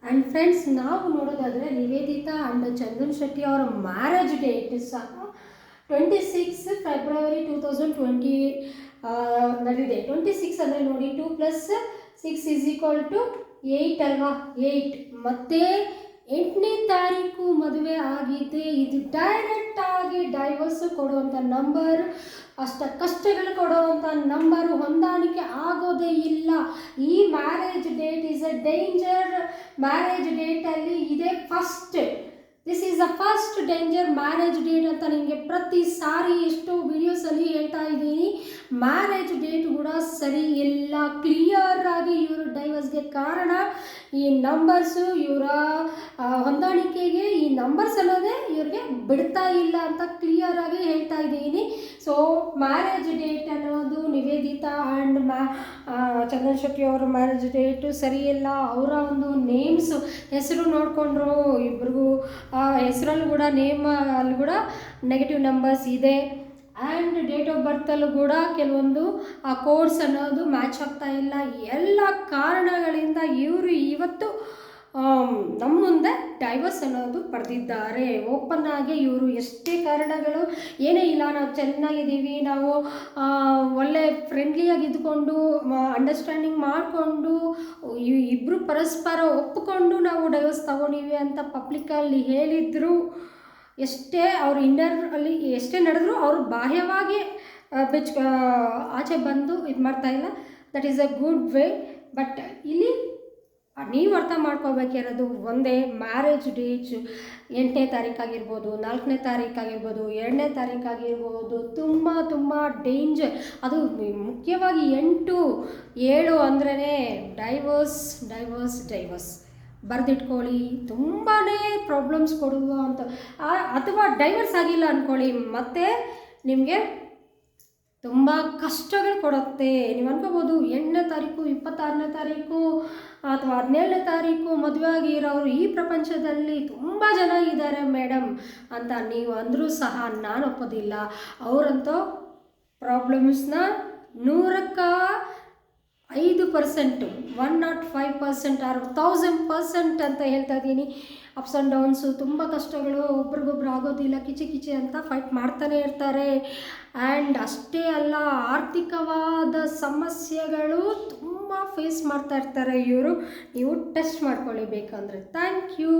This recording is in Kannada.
ಆ್ಯಂಡ್ ಫ್ರೆಂಡ್ಸ್, ನಾವು ನೋಡೋದಾದರೆ ನಿವೇದಿತಾ ಆ್ಯಂಡ್ ಚಂದನ್ ಶೆಟ್ಟಿ ಅವರ ಮ್ಯಾರೇಜ್ ಡೇಟ್ ಸಹ 26 ಫೆಬ್ರವರಿ 2020 ನಡೆದಿದೆ. 26 ಅಂದರೆ ನೋಡಿ, 2 + 6 = 8 ಅಲ್ವಾ? 8 ಮತ್ತು 8ನೇ ತಾರೀಕು ಮದುವೆ ಆಗಿದೆ. ಇದು ಡೈರೆಕ್ಟ್ ಆಗಿ ಡೈವರ್ಸ್ ಕೊಡುವಂಥ ನಂಬರ್, ಕಷ್ಟಗಳು ಕೊಡುವಂಥ ನಂಬರು, ಹೊಂದಾಣಿಕೆ ಆಗೋದೇ ಇಲ್ಲ. ಈ marriage date is a danger marriage ಡೇಟಲ್ಲಿ ಇದೆ first. This is the first danger marriage date ಅಂತ ನಿಮಗೆ ಪ್ರತಿ ಸಾರಿ ಎಷ್ಟೋ ವಿಡಿಯೋಸಲ್ಲಿ ಹೇಳ್ತಾ ಇದ್ದೀನಿ. ಮ್ಯಾರೇಜ್ ಡೇಟ್ ಕೂಡ ಸರಿ ಇಲ್ಲ. ಕ್ಲಿಯರ್ ಆಗಿ ಇವರು ಡೈವರ್ಸ್ಗೆ ಕಾರಣ ಈ ನಂಬರ್ಸು, ಇವರ ಹೊಂದಾಣಿಕೆಗೆ ಈ ನಂಬರ್ಸ್ ಅನ್ನೋದೇ ಇವ್ರಿಗೆ ಬಿಡ್ತಾ ಇಲ್ಲ ಅಂತ ಕ್ಲಿಯರ್ ಆಗಿ ಹೇಳ್ತಾ ಇದ್ದೀನಿ. ಸೊ ಮ್ಯಾರೇಜ್ ಡೇಟ್ ಅನ್ನೋದು ನಿವೇದಿತಾ ಆ್ಯಂಡ್ ಚಂದನ್ ಶೆಟ್ಟಿ ಅವರ ಮ್ಯಾರೇಜ್ ಡೇಟು ಸರಿ ಇಲ್ಲ. ಅವರ ಒಂದು ನೇಮ್ಸು, ಹೆಸರು ನೋಡಿಕೊಂಡ್ರು ಇಬ್ರಿಗೂ ಹೆಸರಲ್ಲೂ ಕೂಡ ಅಲ್ಲಿ ಕೂಡ ನೆಗೆಟಿವ್ ನಂಬರ್ಸ್ ಇದೆ. ಆ್ಯಂಡ್ ಡೇಟ್ ಆಫ್ ಬರ್ತಲ್ಲೂ ಕೂಡ ಕೆಲವೊಂದು ಆ ಕೋಡ್ಸ್ ಅನ್ನೋದು ಮ್ಯಾಚ್ ಆಗ್ತಾ ಇಲ್ಲ. ಎಲ್ಲ ಕಾರಣಗಳಿಂದ ಇವರು ಇವತ್ತು ನಮ್ಮ ಮುಂದೆ ಡೈವರ್ಸ್ ಅನ್ನೋದು ಪಡೆದಿದ್ದಾರೆ. ಓಪನ್ ಆಗಿ ಇವರು ಎಷ್ಟೇ ಕಾರಣಗಳು ಏನೇ ಇಲ್ಲ, ನಾವು ಚೆನ್ನಾಗಿದ್ದೀವಿ, ನಾವು ಒಳ್ಳೆ ಫ್ರೆಂಡ್ಲಿಯಾಗಿ ಇದ್ಕೊಂಡು ಅಂಡರ್ಸ್ಟ್ಯಾಂಡಿಂಗ್ ಮಾಡಿಕೊಂಡು ಇಬ್ಬರು ಪರಸ್ಪರ ಒಪ್ಪಿಕೊಂಡು ನಾವು ಡೈವರ್ಸ್ ತಗೊಂಡಿವಿ ಅಂತ ಪಬ್ಲಿಕ್ಕಲ್ಲಿ ಹೇಳಿದ್ರು. ಎಷ್ಟೇ ಅವ್ರು ಇನ್ನರಲ್ಲಿ ಎಷ್ಟೇ ನಡೆದ್ರು ಅವರು ಬಾಹ್ಯವಾಗಿ ಆಚೆ ಬಂದು ಇದು ಮಾಡ್ತಾಯಿಲ್ಲ. That is a good way. But ಇಲ್ಲಿ ನೀವು ಅರ್ಥ ಮಾಡ್ಕೋಬೇಕಿರೋದು ಒಂದೇ, ಮ್ಯಾರೇಜ್ ಡೇಟ್ 8ನೇ ತಾರೀಕಾಗಿರ್ಬೋದು, 4ನೇ ತಾರೀಕಾಗಿರ್ಬೋದು, 2ನೇ ತಾರೀಕಾಗಿರ್ಬೋದು, ತುಂಬ ತುಂಬ ಡೇಂಜರ್. ಅದು ಮುಖ್ಯವಾಗಿ 8, 7 ಅಂದ್ರೇ ಡೈವರ್ಸ್ ಬರೆದಿಟ್ಕೊಳ್ಳಿ. ತುಂಬಾ ಪ್ರಾಬ್ಲಮ್ಸ್ ಕೊಡುವ ಅಂತ. ಅಥವಾ ಡೈವರ್ಸ್ ಆಗಿಲ್ಲ ಅಂದ್ಕೊಳ್ಳಿ, ಮತ್ತೆ ನಿಮಗೆ ತುಂಬ ಕಷ್ಟಗಳು ಕೊಡುತ್ತೆ. ನೀವು ಅನ್ಕೋಬೋದು 8ನೇ ತಾರೀಕು, 26ನೇ ತಾರೀಕು ಅಥವಾ 17ನೇ ತಾರೀಕು ಮದುವೆ ಆಗಿರೋರು ಈ ಪ್ರಪಂಚದಲ್ಲಿ ತುಂಬ ಜನ ಇದ್ದಾರೆ ಮೇಡಮ್ ಅಂತ ನೀವು ಅಂದರೂ ಸಹ ನಾನು ಒಪ್ಪೋದಿಲ್ಲ. ಅವರಂತೂ ಪ್ರಾಬ್ಲಮ್ಸ್ನ 100ಕ್ಕೆ 5%, 105% ಆರ್ 1000% ಅಂತ ಹೇಳ್ತಾ ಇದ್ದೀನಿ. ಅಪ್ಸ್ ಆ್ಯಂಡ್ ಡೌನ್ಸು, ತುಂಬ ಕಷ್ಟಗಳು, ಒಬ್ರಿಗೊಬ್ರು ಆಗೋದಿಲ್ಲ, ಕಿಚಿ ಅಂತ ಫೈಟ್ ಮಾಡ್ತಾನೆ ಇರ್ತಾರೆ. ಆ್ಯಂಡ್ ಅಷ್ಟೇ ಅಲ್ಲ, ಆರ್ಥಿಕವಾದ ಸಮಸ್ಯೆಗಳು ತುಂಬ ಫೇಸ್ ಮಾಡ್ತಾ ಇರ್ತಾರೆ ಇವರು. ನೀವು ಟೆಸ್ಟ್ ಮಾಡ್ಕೊಳ್ಳಿ ಬೇಕಂದರೆ. Thank you.